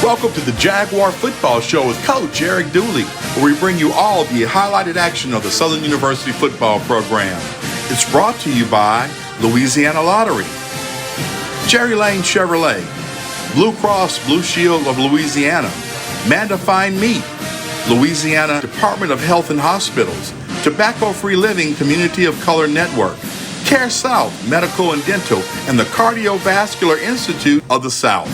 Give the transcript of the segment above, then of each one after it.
Welcome to the Jaguar Football Show with Coach Eric Dooley, where we bring you all the highlighted action of the Southern University football program. It's brought to you by Louisiana Lottery, Jerry Lane Chevrolet, Blue Cross Blue Shield of Louisiana, Manda Fine Meat, Louisiana Department of Health and Hospitals, Tobacco Free Living Community of Color Network, Care South Medical and Dental, and the Cardiovascular Institute of the South.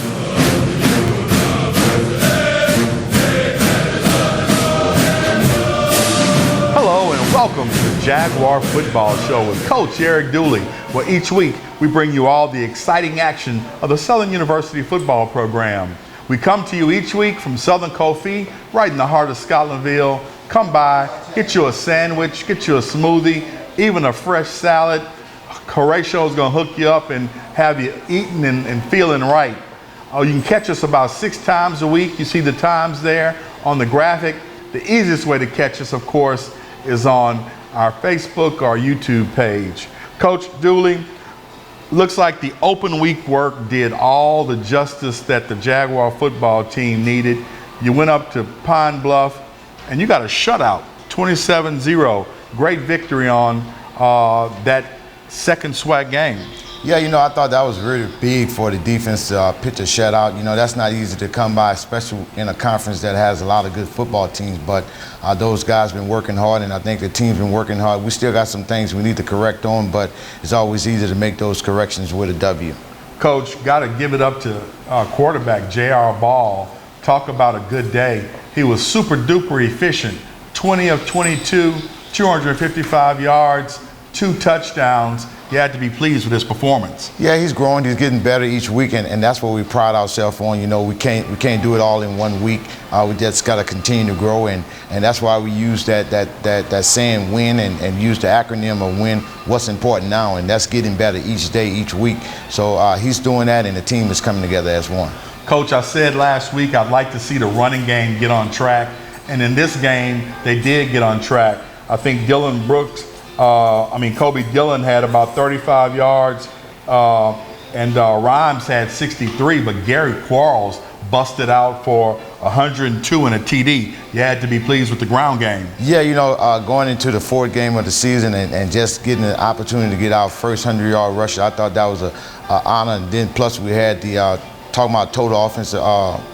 Hello and welcome to the Jaguar Football Show with Coach Eric Dooley, where each week we bring you all the exciting action of the Southern University football program. We come to you each week from Southern Kofi, right in the heart of Scotlandville. Come by, get you a sandwich, get you a smoothie, even a fresh salad. Horatio is going to hook you up and have you eating and feeling right. You can catch us about 6 times a week. You see the times there on the graphic. The easiest way to catch us, of course, is on our Facebook or YouTube page. Coach Dooley, looks like the open week work did all the justice that the Jaguar football team needed. You went up to Pine Bluff and you got a shutout, 27-0. Great victory on that second SWAC game. Yeah, I thought that was really big for the defense to pitch a shutout. That's not easy to come by, especially in a conference that has a lot of good football teams. But those guys been working hard, and I think the team's been working hard. We still got some things we need to correct on, but it's always easy to make those corrections with a W. Coach, got to give it up to quarterback J.R. Ball. Talk about a good day. He was super duper efficient. 20 of 22, 255 yards, 2 touchdowns. You had to be pleased with his performance. Yeah, he's growing. He's getting better each week, and that's what we pride ourselves on. We can't do it all in one week. We just got to continue to grow, and that's why we use that saying win and use the acronym of win. What's important now, and that's getting better each day, each week. So he's doing that, and the team is coming together as one. Coach, I said last week I'd like to see the running game get on track, and in this game they did get on track. I think Kobe Dillon had about 35 yards, and Rhymes had 63, but Gary Quarles busted out for 102 and a TD. You had to be pleased with the ground game. Yeah, going into the 4th game of the season and just getting the opportunity to get our first 100-yard rusher, I thought that was an honor. And then plus we had the talking about total offensive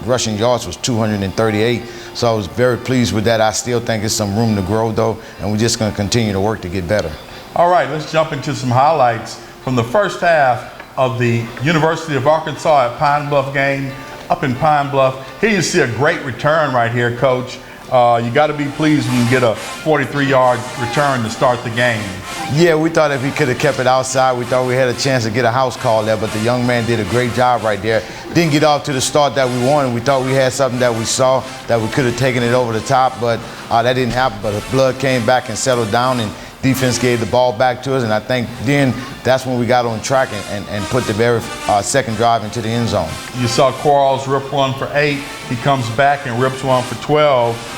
rushing yards was 238. So I was very pleased with that. I still think there's some room to grow though, and we're just going to continue to work to get better. All right, let's jump into some highlights from the first half of the University of Arkansas at Pine Bluff game up in Pine Bluff. Here you see a great return right here, Coach. You got to be pleased when you get a 43-yard return to start the game. Yeah, we thought if we could have kept it outside, we thought we had a chance to get a house call there, but the young man did a great job right there. Didn't get off to the start that we wanted. We thought we had something that we saw that we could have taken it over the top, but that didn't happen. But the blood came back and settled down, and defense gave the ball back to us, and I think then that's when we got on track and put the very second drive into the end zone. You saw Quarles rip one for 8. He comes back and rips one for 12.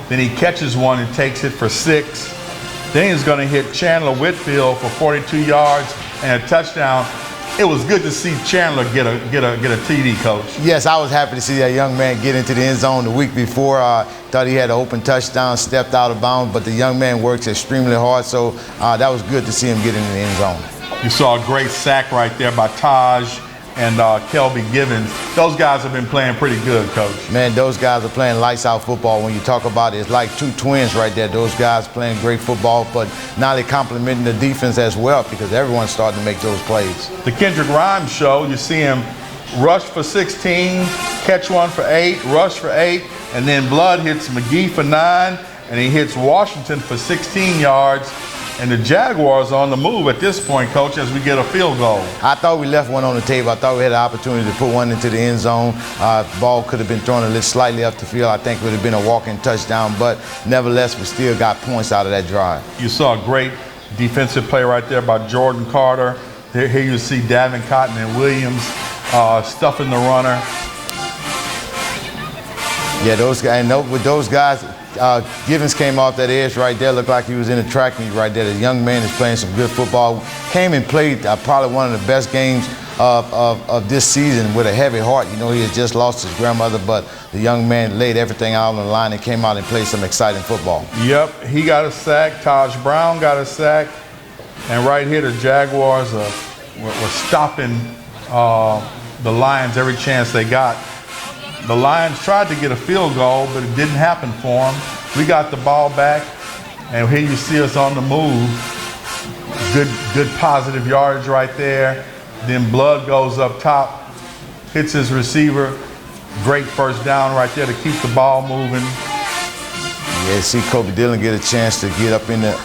Then he catches one and takes it for 6. Then he's going to hit Chandler Whitfield for 42 yards and a touchdown. It was good to see Chandler get a TD, Coach. Yes, I was happy to see that young man get into the end zone the week before. Thought he had an open touchdown, stepped out of bounds, but the young man works extremely hard, so that was good to see him get into the end zone. You saw a great sack right there by Taj and Kelby Givens. Those guys have been playing pretty good, Coach. Man, those guys are playing lights out football. When you talk about it, it's like 2 twins right there. Those guys playing great football, but now they're complimenting the defense as well because everyone's starting to make those plays. The Kendrick Rhymes show, you see him rush for 16, catch one for 8, rush for 8, and then Blood hits McGee for 9, and he hits Washington for 16 yards. And the Jaguars are on the move at this point, Coach, as we get a field goal. I thought we left one on the table. I thought we had an opportunity to put one into the end zone. Ball could have been thrown a little slightly up the field. I think it would have been a walk-in touchdown, but nevertheless, we still got points out of that drive. You saw a great defensive play right there by Jordan Carter. Here you see Davin Cotton and Williams stuffing the runner. Yeah, those guys, and with those guys, Givens came off that edge right there, looked like he was in a track meet right there. The young man is playing some good football. Came and played probably one of the best games of this season with a heavy heart. You know, he had just lost his grandmother, but the young man laid everything out on the line and came out and played some exciting football. Yep, he got a sack. Taj Brown got a sack. And right here, the Jaguars were stopping the Lions every chance they got. The Lions tried to get a field goal, but it didn't happen for them. We got the ball back, and here you see us on the move. Good positive yardage right there. Then Blood goes up top, hits his receiver. Great first down right there to keep the ball moving. Yeah, see Kobe Dillon get a chance to get up in the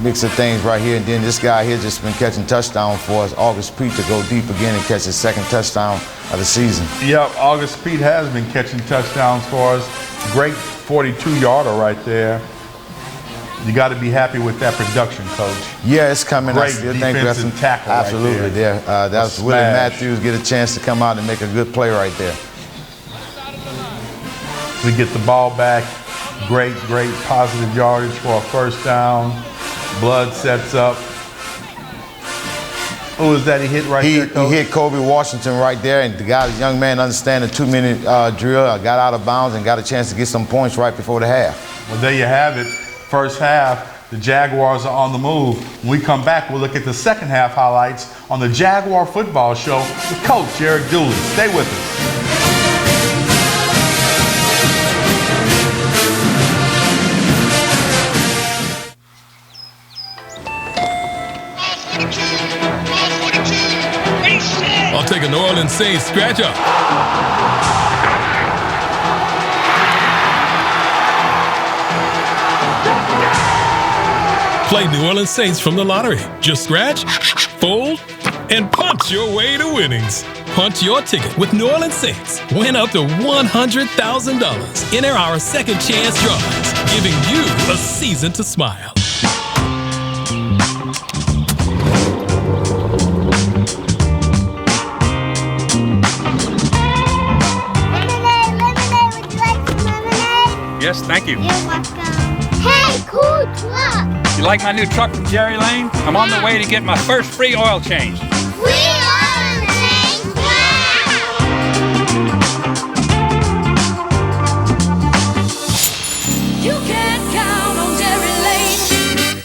mix of things right here. And then this guy here just been catching touchdown for us. August Pete to go deep again and catch his second touchdown of the season. Yep, August Pete has been catching touchdowns for us. Great 42-yarder right there. You got to be happy with that production, Coach. Yeah, it's coming. Great defensive tackle absolutely right there. Yeah, that was Willie Matthews get a chance to come out and make a good play right there. We get the ball back. Great positive yardage for a first down. Blood sets up. Who was that he hit right there, Coach? He hit Kobe Washington right there, and the young man understand the 2-minute drill, got out of bounds and got a chance to get some points right before the half. Well, there you have it. First half, the Jaguars are on the move. When we come back, we'll look at the second half highlights on the Jaguar Football Show with Coach Eric Dooley. Stay with us. I'll take a New Orleans Saints scratch up. Play New Orleans Saints from the lottery. Just scratch, fold, and punch your way to winnings. Punch your ticket with New Orleans Saints. Win up to $100,000. Enter our second chance drawings, giving you a season to smile. Yes, thank you. You're welcome. Hey, cool truck! You like my new truck from Jerry Lane? I'm on the way to get my first free oil change. Free oil change! Wow! You can count on Jerry Lane.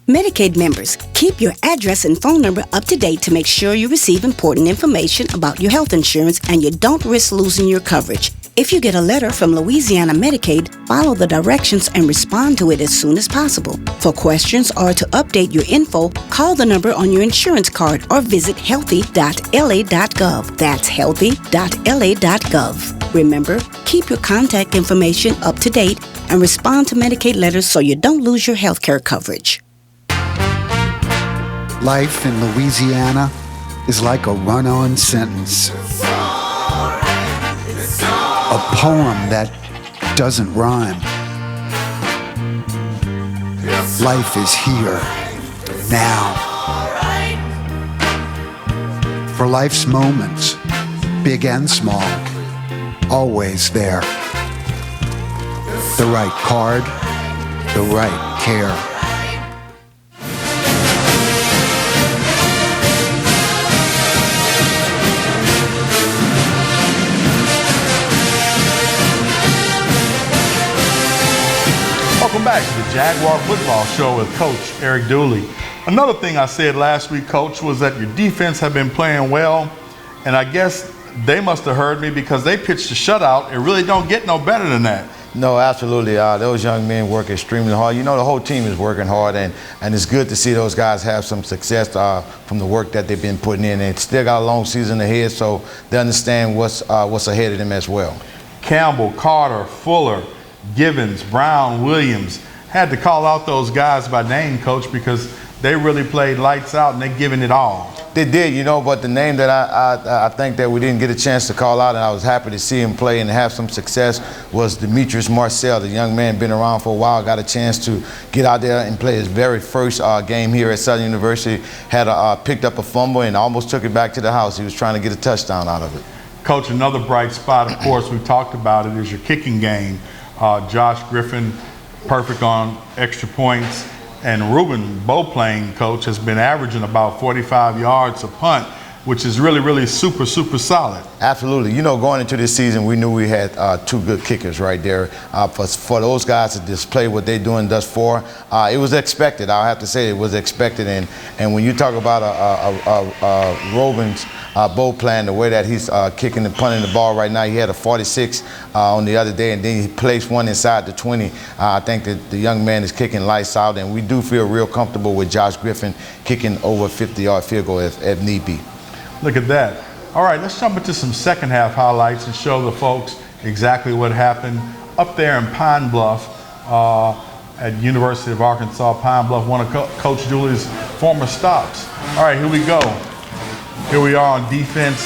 Medicaid members, keep your address and phone number up to date to make sure you receive important information about your health insurance and you don't risk losing your coverage. If you get a letter from Louisiana Medicaid, follow the directions and respond to it as soon as possible. For questions or to update your info, call the number on your insurance card or visit healthy.la.gov. That's healthy.la.gov. Remember, keep your contact information up to date and respond to Medicaid letters so you don't lose your health care coverage. Life in Louisiana is like a run-on sentence. A poem that doesn't rhyme. Life is here, now. For life's moments, big and small, always there. The right card, the right care. Welcome back to the Jaguar Football Show with Coach Eric Dooley. Another thing I said last week, Coach, was that your defense have been playing well, and I guess they must have heard me because they pitched a shutout. It really don't get no better than that. No, absolutely. Those young men work extremely hard. You know, the whole team is working hard, and it's good to see those guys have some success from the work that they've been putting in. And still got a long season ahead, so they understand what's ahead of them as well. Campbell, Carter, Fuller, Givens, Brown, Williams. Had to call out those guys by name, Coach, because they really played lights out and they're giving it all. They did, you know, but the name that I think that we didn't get a chance to call out, and I was happy to see him play and have some success, was Demetrius Marcel. The young man been around for a while, got a chance to get out there and play his very first game here at Southern University. Had picked up a fumble and almost took it back to the house. He was trying to get a touchdown out of it. Coach, another bright spot, of course, we've talked about it, is your kicking game. Josh Griffin, perfect on extra points. And Ruben Beauplain, Coach, has been averaging about 45 yards a punt. which is really, really super, super solid. Absolutely. You know, going into this season, we knew we had two good kickers right there. For those guys to display what they're doing thus far, it was expected. I'll have to say it was expected. And when you talk about Robin's bowl plan, the way that he's kicking and punting the ball right now, he had a 46 on the other day, and then he placed one inside the 20. I think that the young man is kicking lights out, and we do feel real comfortable with Josh Griffin kicking over a 50-yard field goal if need be. Look at that. All right, let's jump into some second half highlights and show the folks exactly what happened up there in Pine Bluff at University of Arkansas. Pine Bluff, one of Coach Dooley's former stops. All right, here we go. Here we are on defense.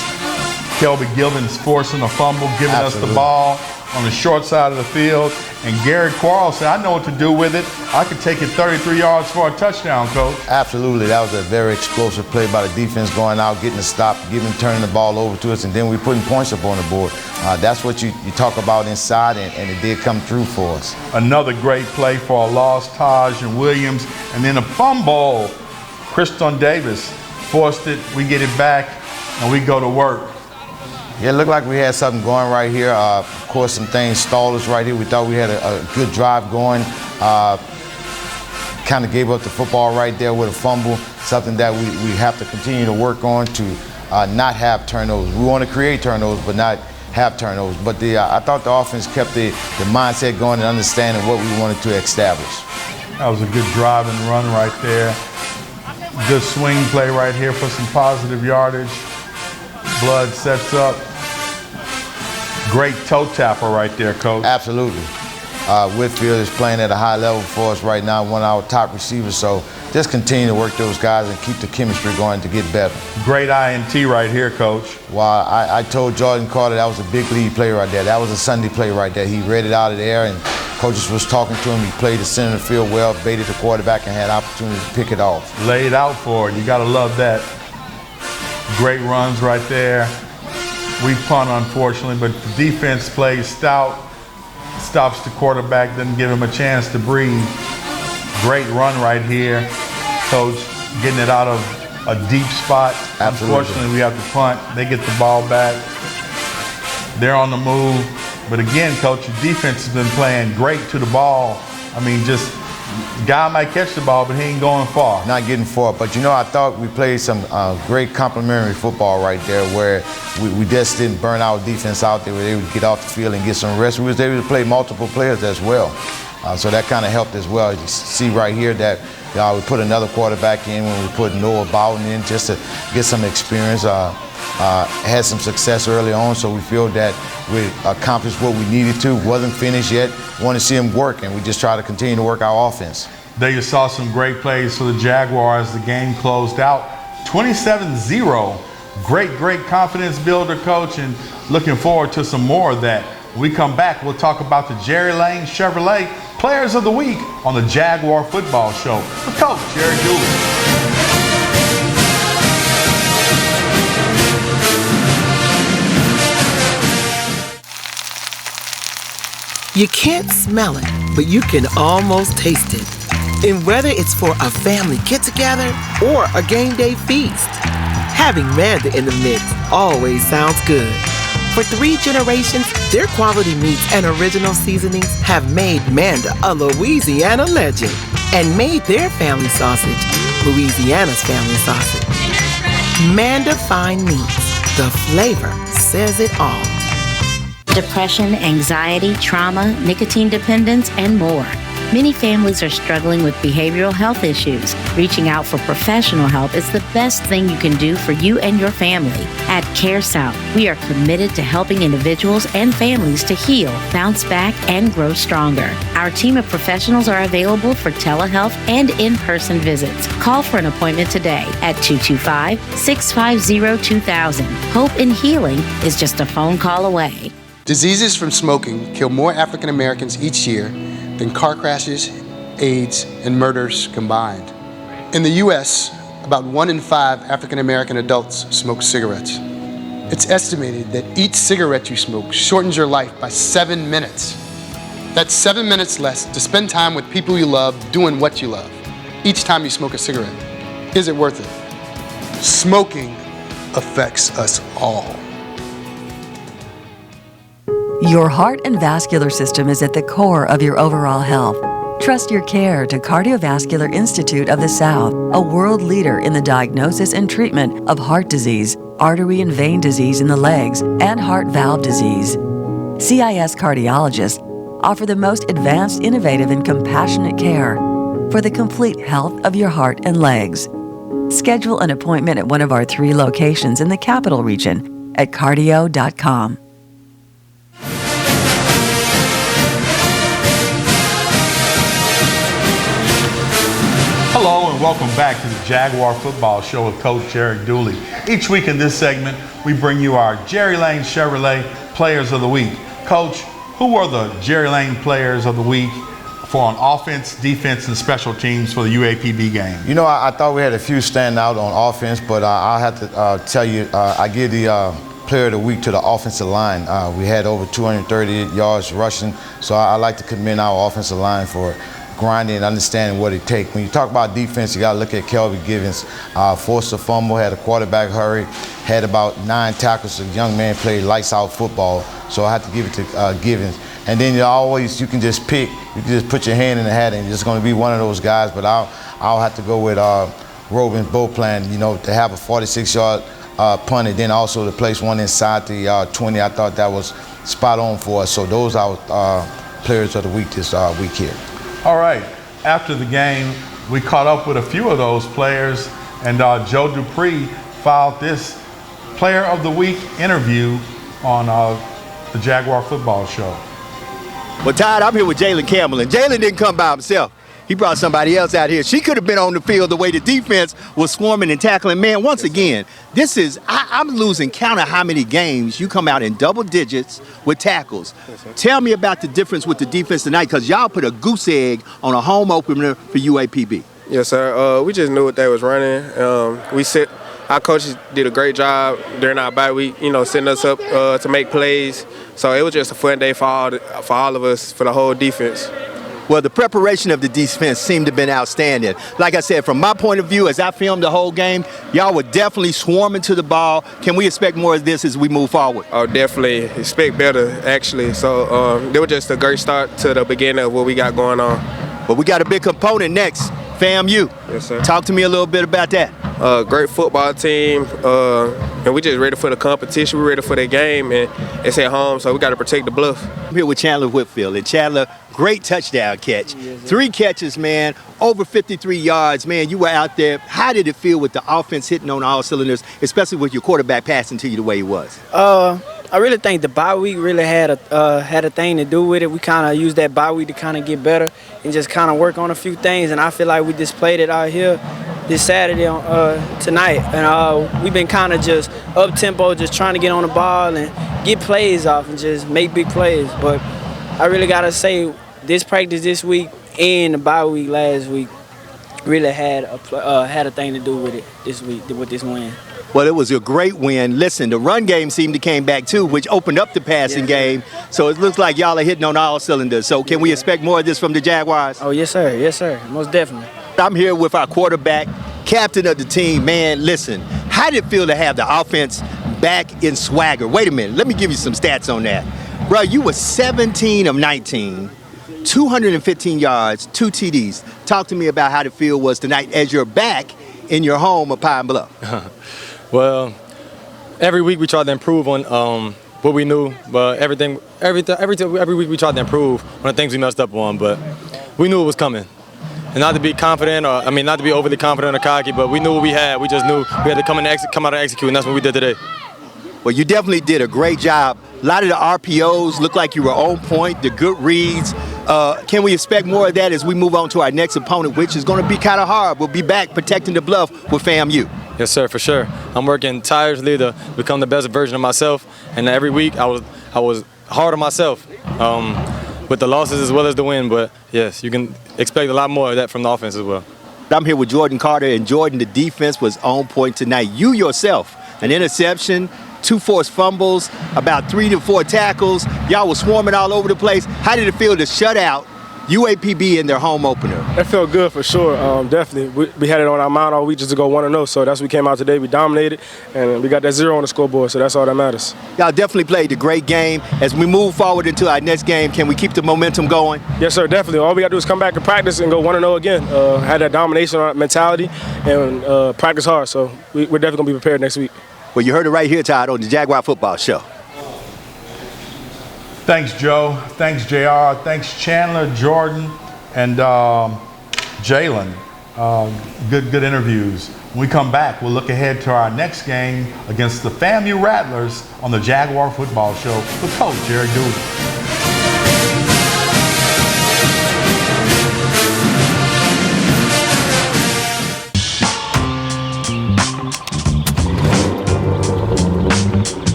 Kelby Gilvin's forcing a fumble, giving us the ball on the short side of the field. And Gary Quarles said, I know what to do with it. I could take it 33 yards for a touchdown, Coach. Absolutely. That was a very explosive play by the defense, going out, getting a stop, turning the ball over to us, and then we putting points up on the board. That's what you talk about inside, and it did come through for us. Another great play for a loss, Taj and Williams. And then a fumble. Kriston Davis forced it. We get it back, and we go to work. Yeah, it looked like we had something going right here. Of course, some things stalled us right here. We thought we had a good drive going. Kind of gave up the football right there with a fumble, something that we have to continue to work on to not have turnovers. We want to create turnovers, but not have turnovers. But I thought the offense kept the mindset going and understanding what we wanted to establish. That was a good drive and run right there. Good swing play right here for some positive yardage. Blood sets up. Great toe tapper right there, Coach. Absolutely. Whitfield is playing at a high level for us right now, one of our top receivers. So just continue to work those guys and keep the chemistry going to get better. Great INT right here, Coach. Well, I told Jordan Carter that was a big lead play right there. That was a Sunday play right there. He read it out of the air, and coaches was talking to him. He played the center of the field well, baited the quarterback, and had opportunity to pick it off. Laid out for it. You got to love that. Great runs right there. We punt, unfortunately, but the defense plays stout, stops the quarterback, doesn't give him a chance to breathe. Great run right here. Coach getting it out of a deep spot. Absolutely. Unfortunately, we have to punt. They get the ball back. They're on the move. But again, Coach, your defense has been playing great to the ball. I mean, just the guy might catch the ball, but he ain't going far. Not getting far. But, you know, I thought we played some great complementary football right there where we just didn't burn our defense out. They were able to get off the field and get some rest. We was able to play multiple players as well. So that kind of helped as well. You see right here that we put another quarterback in when we put Noah Bowden in just to get some experience. Had some success early on, so we feel that we accomplished what we needed to. Wasn't finished yet. Want to see him work, and we just try to continue to work our offense. There you saw some great plays for the Jaguars. The game closed out 27-0. Great confidence builder, Coach, and looking forward to some more of that. When we come back, we'll talk about the Jerry Lane Chevrolet Players of the Week on the Jaguar Football Show with Coach Eric Dooley. You can't smell it, but you can almost taste it. And whether it's for a family get-together or a game day feast, having Manda in the mix always sounds good. For 3 generations, their quality meats and original seasonings have made Manda a Louisiana legend and made their family sausage Louisiana's family sausage. Manda Fine Meats. The flavor says it all. Depression, anxiety, trauma, nicotine dependence, and more. Many families are struggling with behavioral health issues. Reaching out for professional help is the best thing you can do for you and your family. At CareSouth, we are committed to helping individuals and families to heal, bounce back, and grow stronger. Our team of professionals are available for telehealth and in-person visits. Call for an appointment today at 225-650-2000. Hope and healing is just a phone call away. Diseases from smoking kill more African Americans each year than car crashes, AIDS, and murders combined. In the U.S., about 1 in 5 African American adults smoke cigarettes. It's estimated that each cigarette you smoke shortens your life by 7 minutes. That's 7 minutes less to spend time with people you love doing what you love each time you smoke a cigarette. Is it worth it? Smoking affects us all. Your heart and vascular system is at the core of your overall health. Trust your care to Cardiovascular Institute of the South, a world leader in the diagnosis and treatment of heart disease, artery and vein disease in the legs, and heart valve disease. CIS cardiologists offer the most advanced, innovative, and compassionate care for the complete health of your heart and legs. Schedule an appointment at one of our 3 locations in the Capital Region at cardio.com. Hello and welcome back to the Jaguar Football Show with Coach Eric Dooley. Each week in this segment, we bring you our Jerry Lane Chevrolet Players of the Week. Coach, who are the Jerry Lane Players of the Week for on offense, defense, and special teams for the UAPB game? You know, I thought we had a few stand out on offense, but I'll have to tell you, I give the Player of the Week to the offensive line. We had over 230 yards rushing, so I like to commend our offensive line for grinding and understanding what it takes. When you talk about defense, you got to look at Kelby Givens. Forced a fumble, had a quarterback hurry, had about 9 tackles. A young man played lights out football, so I have to give it to Givens. And then you can just pick, you can just put your hand in the hat and it's going to be one of those guys, but I'll have to go with Robin Beauplan, you know, to have a 46-yard punt and then also to place one inside the 20. I thought that was spot on for us. So those are Players of the Week this week here. All right, after the game, we caught up with a few of those players, and Joe Dupree filed this Player of the Week interview on the Jaguar Football Show. Well, Todd, I'm here with Jalen Campbell, and Jalen didn't come by himself. He brought somebody else out here. She could have been on the field the way the defense was swarming and tackling. Man, once again, this is, I'm losing count of how many games you come out in double digits with tackles. Tell me about the difference with the defense tonight, because y'all put a goose egg on a home opener for UAPB. Yes, sir. We just knew what they was running. Our coaches did a great job during our bye week, you know, setting us up to make plays. So it was just a fun day for all of us, for the whole defense. Well, the preparation of the defense seemed to have been outstanding. Like I said, from my point of view, as I filmed the whole game, y'all were definitely swarming to the ball. Can we expect more of this as we move forward? Oh, definitely. Expect better, actually. So it was just a great start to the beginning of what we got going on. But we got a big component next, FAMU. Yes, sir. Talk to me a little bit about that. Great football team, and we just ready for the competition. We're ready for the game, and it's at home, so we got to protect the bluff. I'm here with Chandler Whitfield, and Chandler, great touchdown catch. 3 catches, man, over 53 yards. Man, you were out there. How did it feel with the offense hitting on all cylinders, especially with your quarterback passing to you the way he was? I really think the bye week really had a thing to do with it. We kind of used that bye week to kind of get better and just kind of work on a few things, and I feel like we displayed it out here this Saturday tonight. And we've been kind of just up-tempo, just trying to get on the ball and get plays off and just make big plays. But I really got to say, this practice this week and the bye week last week really had a thing to do with it this week, with this win. Well, it was a great win. Listen, the run game seemed to came back too, which opened up the passing game. So it looks like y'all are hitting on all cylinders. So can we expect more of this from the Jaguars? Oh, yes, sir. Yes, sir. Most definitely. I'm here with our quarterback, captain of the team. Man, listen, how did it feel to have the offense back in swagger? Wait a minute. Let me give you some stats on that. Bro, you were 17 of 19, 215 yards, 2 TDs. Talk to me about how the feel was tonight as you're back in your home of Pine Bluff. Well, every week we tried to improve on what we knew, but every week we tried to improve on the things we messed up on, but we knew it was coming. And not to be confident, not to be overly confident or cocky, but we knew what we had. We just knew we had to come out and execute, and that's what we did today. Well, you definitely did a great job. A lot of the RPOs looked like you were on point, the good reads. Can we expect more of that as we move on to our next opponent, which is going to be kind of hard? We'll be back protecting the bluff with FAMU. Yes, sir, for sure. I'm working tirelessly to become the best version of myself, and every week I was hard on myself with the losses as well as the win. But yes, you can expect a lot more of that from the offense as well. I'm here with Jordan Carter, and Jordan, the defense was on point tonight. You yourself, an interception, 2 forced fumbles, about 3 to 4 tackles. Y'all was swarming all over the place. How did it feel to shut out UAPB in their home opener? That felt good for sure. Definitely. We had it on our mind all week just to go 1-0. So that's what we came out today. We dominated, and we got that 0 on the scoreboard. So that's all that matters. Y'all definitely played a great game. As we move forward into our next game, can we keep the momentum going? Yes, sir. Definitely. All we got to do is come back and practice and go 1-0 again. Had that domination mentality and practice hard. So we're definitely going to be prepared next week. Well, you heard it right here, Todd, on the Jaguar Football Show. Thanks, Joe. Thanks, JR. Thanks, Chandler, Jordan, and Jalen. Good interviews. When we come back, we'll look ahead to our next game against the FAMU Rattlers on the Jaguar Football Show with Coach Eric Dooley.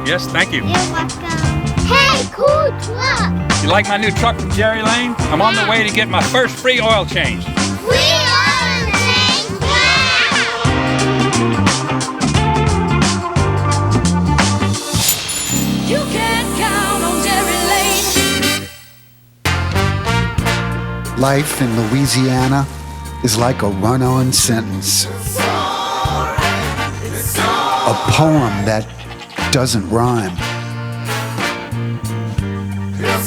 Yes, thank you. You're welcome. Hey, cool truck. You like my new truck from Jerry Lane? I'm on the way to get my first free oil change. Free oil change. Wow! You can count on Jerry Lane. Life in Louisiana is like a run-on sentence. A poem that doesn't rhyme.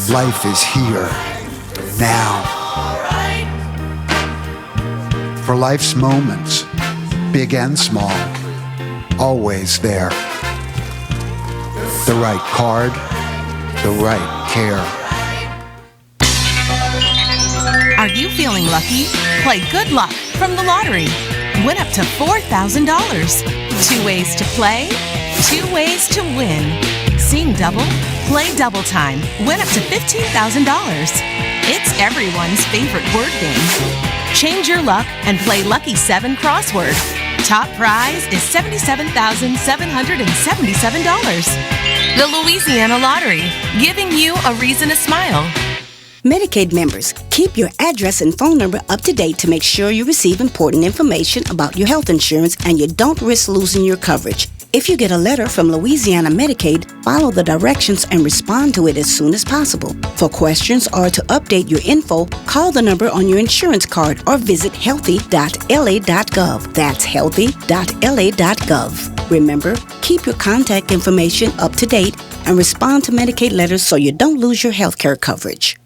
Life is here, now. For life's moments, big and small, always there. The right card, the right care. Are you feeling lucky? Play Good Luck from the lottery. Win up to $4,000. 2 ways to play, 2 ways to win. Sing double, play double time. Win up to $15,000. It's everyone's favorite word game. Change your luck and play Lucky 7 crossword. Top prize is $77,777. The Louisiana Lottery, giving you a reason to smile. Medicaid members, keep your address and phone number up to date to make sure you receive important information about your health insurance and you don't risk losing your coverage. If you get a letter from Louisiana Medicaid, follow the directions and respond to it as soon as possible. For questions or to update your info, call the number on your insurance card or visit healthy.la.gov. That's healthy.la.gov. Remember, keep your contact information up to date and respond to Medicaid letters so you don't lose your health care coverage.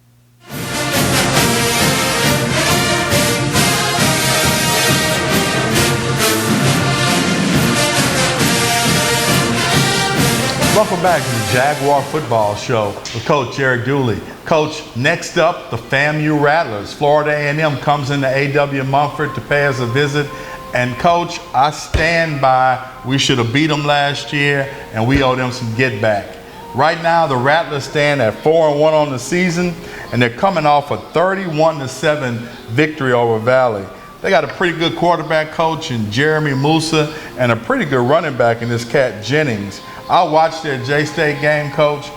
Welcome back to the Jaguar Football Show with Coach Eric Dooley. Coach, next up, the FAMU Rattlers. Florida A&M comes into A.W. Mumford to pay us a visit. And Coach, I stand by, we should have beat them last year and we owe them some get back. Right now, the Rattlers stand at 4-1 on the season and they're coming off a 31-7 victory over Valley. They got a pretty good quarterback coach in Jeremy Musa and a pretty good running back in this cat Jennings. I watched their J-State game, Coach,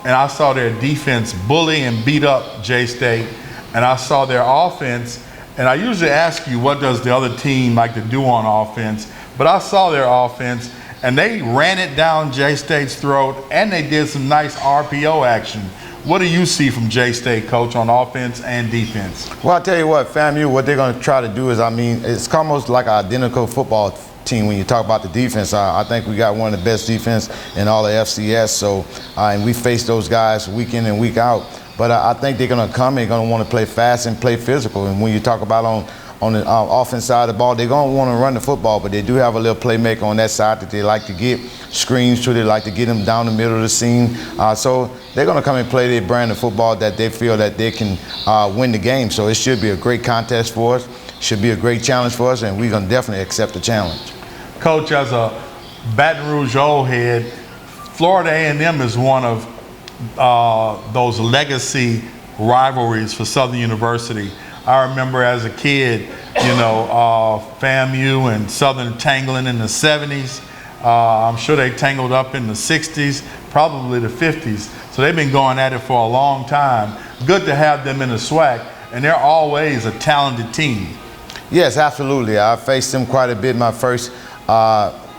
and I saw their defense bully and beat up J-State, and I saw their offense, and I usually ask you what does the other team like to do on offense, but I saw their offense, and they ran it down J-State's throat, and they did some nice RPO action. What do you see from J-State, Coach, on offense and defense? Well, I'll tell you what, FAMU, what they're going to try to do is, it's almost like an identical football team when you talk about the defense. I think we got one of the best defense in all of FCS, so and we face those guys week in and week out. But I think they're going to come, they're going to want to play fast and play physical. And when you talk about on the offense side of the ball, they're going to want to run the football, but they do have a little playmaker on that side that they like to get screens to. They like to get them down the middle of the seam. So they're going to come and play their brand of football that they feel that they can win the game. So it should be a great contest for us. Should be a great challenge for us, and we're going to definitely accept the challenge. Coach, as a Baton Rouge old head, Florida A&M is one of those legacy rivalries for Southern University. I remember as a kid, FAMU and Southern tangling in the 70s. I'm sure they tangled up in the 60s, probably the 50s. So they've been going at it for a long time. Good to have them in the SWAC, and they're always a talented team. Yes, absolutely. I faced them quite a bit my first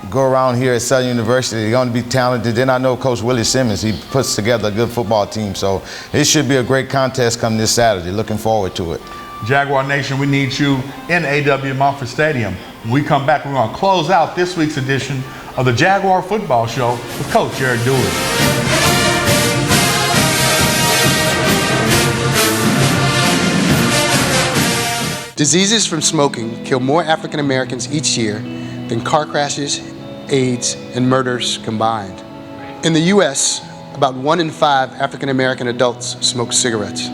go around here at Southern University. They're going to be talented. Then I know Coach Willie Simmons, he puts together a good football team. So it should be a great contest come this Saturday. Looking forward to it. Jaguar Nation, we need you in A.W. Mumford Stadium. When we come back, we're going to close out this week's edition of the Jaguar Football Show with Coach Eric Dooley. Diseases from smoking kill more African Americans each year than car crashes, AIDS, and murders combined. In the U.S., about 1 in 5 African American adults smoke cigarettes.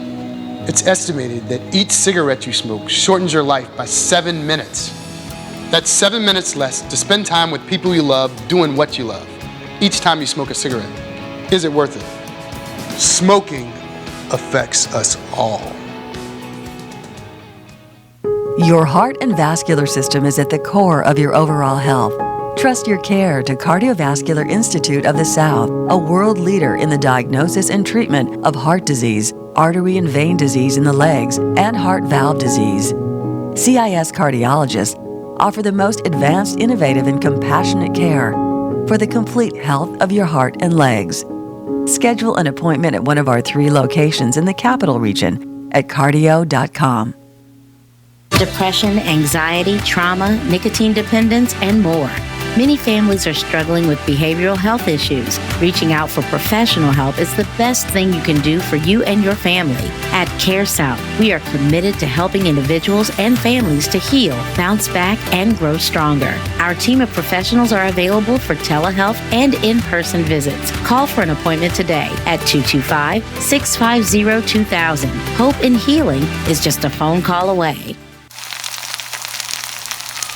It's estimated that each cigarette you smoke shortens your life by 7 minutes. That's 7 minutes less to spend time with people you love doing what you love each time you smoke a cigarette. Is it worth it? Smoking affects us all. Your heart and vascular system is at the core of your overall health. Trust your care to Cardiovascular Institute of the South, a world leader in the diagnosis and treatment of heart disease, artery and vein disease in the legs, and heart valve disease. CIS cardiologists offer the most advanced, innovative, and compassionate care for the complete health of your heart and legs. Schedule an appointment at one of our 3 locations in the Capital Region at cardio.com. Depression, anxiety, trauma, nicotine dependence, and more. Many families are struggling with behavioral health issues. Reaching out for professional help is the best thing you can do for you and your family. At Care South, we are committed to helping individuals and families to heal, bounce back, and grow stronger. Our team of professionals are available for telehealth and in-person visits. Call for an appointment today at 225-650-2000. Hope and healing is just a phone call away.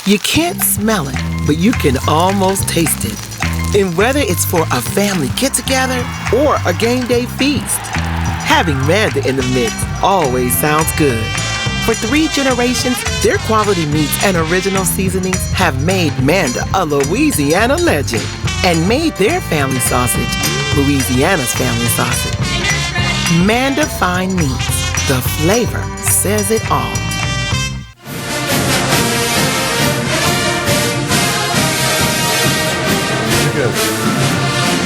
You can't smell it, but you can almost taste it. And whether it's for a family get-together or a game day feast, having Manda in the mix always sounds good. For 3 generations, their quality meats and original seasonings have made Manda a Louisiana legend and made their family sausage Louisiana's family sausage. Manda Fine Meats. The flavor says it all.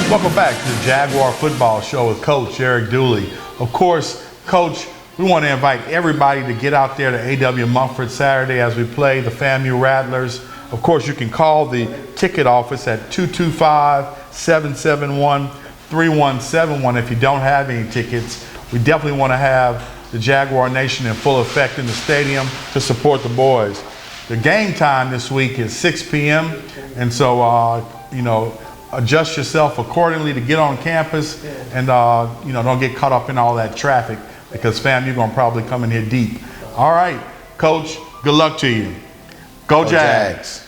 Welcome back to the Jaguar Football Show with Coach Eric Dooley. Of course, Coach, we want to invite everybody to get out there to A.W. Mumford Saturday as we play the FAMU Rattlers. Of course, you can call the ticket office at 225-771-3171 if you don't have any tickets. We definitely want to have the Jaguar Nation in full effect in the stadium to support the boys. The game time this week is 6 p.m. and so, adjust yourself accordingly to get on campus and, don't get caught up in all that traffic because, fam, you're going to probably come in here deep. All right, Coach, good luck to you. Go Jags.